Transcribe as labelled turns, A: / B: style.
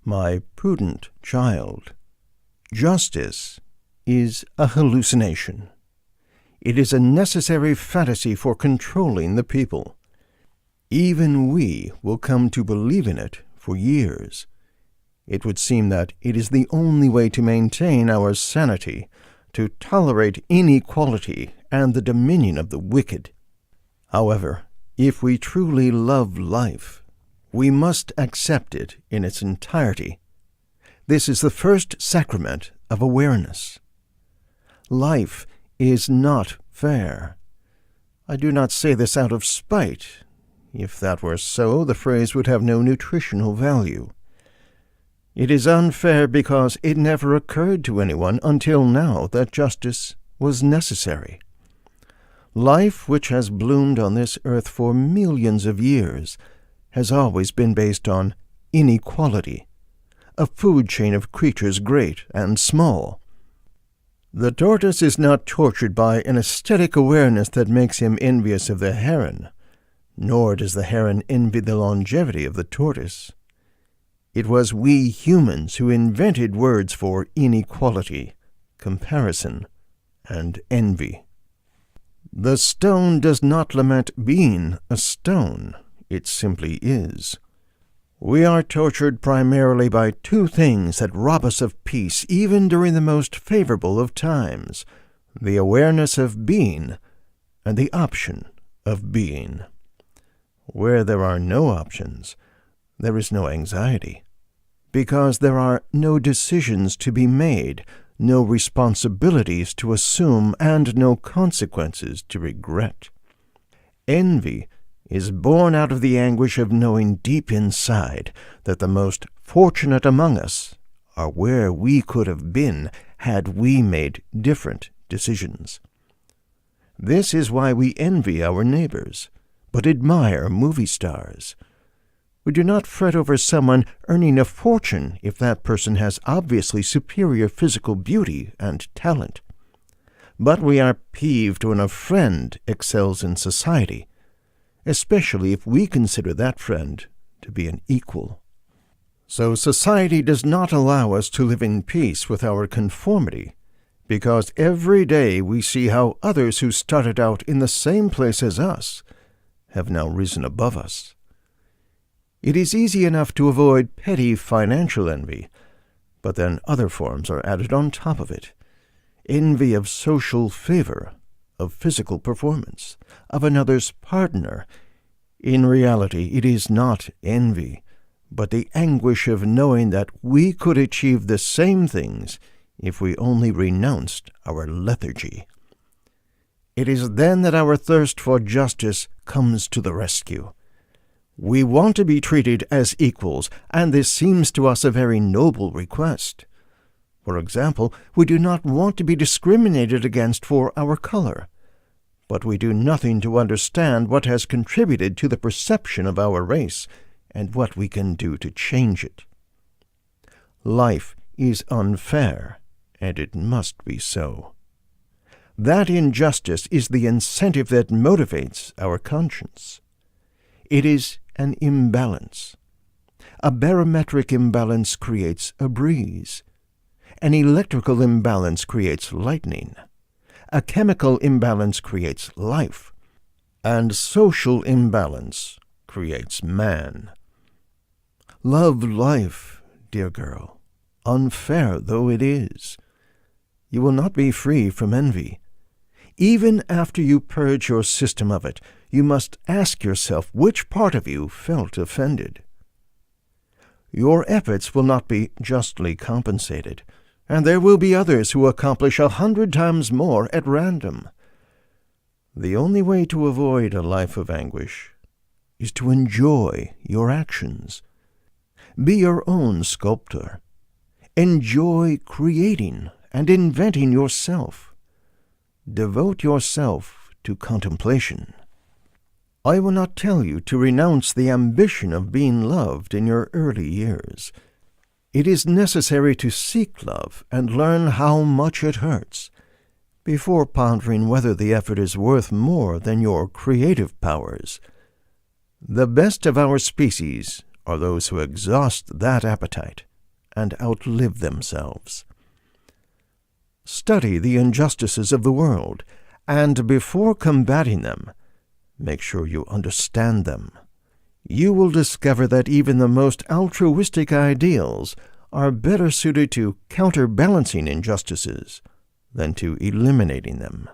A: My prudent child, justice is a hallucination. It is a necessary fantasy for controlling the people. Even we will come to believe in it for years. It would seem that it is the only way to maintain our sanity, to tolerate inequality and the dominion of the wicked. However, if we truly love life, we must accept it in its entirety. This is the first sacrament of awareness. Life is not fair. I do not say this out of spite. If that were so, the phrase would have no nutritional value. It is unfair because it never occurred to anyone until now that justice was necessary. Life, which has bloomed on this earth for millions of years, has always been based on inequality, a food chain of creatures great and small. The tortoise is not tortured by an aesthetic awareness that makes him envious of the heron, nor does the heron envy the longevity of the tortoise. It was we humans who invented words for inequality, comparison, and envy. The stone does not lament being a stone. It simply is. We are tortured primarily by two things that rob us of peace even during the most favorable of times: the awareness of being and the option of being. Where there are no options, there is no anxiety, because there are no decisions to be made, no responsibilities to assume, and no consequences to regret. Envy is born out of the anguish of knowing deep inside that the most fortunate among us are where we could have been had we made different decisions. This is why we envy our neighbors, but admire movie stars. We do not fret over someone earning a fortune if that person has obviously superior physical beauty and talent. But we are peeved when a friend excels in society, especially if we consider that friend to be an equal. So society does not allow us to live in peace with our conformity, because every day we see how others who started out in the same place as us have now risen above us. It is easy enough to avoid petty financial envy, but then other forms are added on top of it. Envy of social favor, of physical performance, of another's partner. In reality, it is not envy, but the anguish of knowing that we could achieve the same things if we only renounced our lethargy. It is then that our thirst for justice comes to the rescue. We want to be treated as equals, and this seems to us a very noble request. For example, we do not want to be discriminated against for our color, but we do nothing to understand what has contributed to the perception of our race and what we can do to change it. Life is unfair, and it must be so. That injustice is the incentive that motivates our conscience. It is an imbalance. A barometric imbalance creates a breeze. An electrical imbalance creates lightning. A chemical imbalance creates life. And social imbalance creates man. Love life, dear girl, unfair though it is. You will not be free from envy. Even after you purge your system of it, you must ask yourself which part of you felt offended. Your efforts will not be justly compensated, and there will be others who accomplish 100 times more at random. The only way to avoid a life of anguish is to enjoy your actions. Be your own sculptor. Enjoy creating and inventing yourself. Devote yourself to contemplation. I will not tell you to renounce the ambition of being loved in your early years. It is necessary to seek love and learn how much it hurts, before pondering whether the effort is worth more than your creative powers. The best of our species are those who exhaust that appetite and outlive themselves. Study the injustices of the world, and before combating them, make sure you understand them. You will discover that even the most altruistic ideals are better suited to counterbalancing injustices than to eliminating them.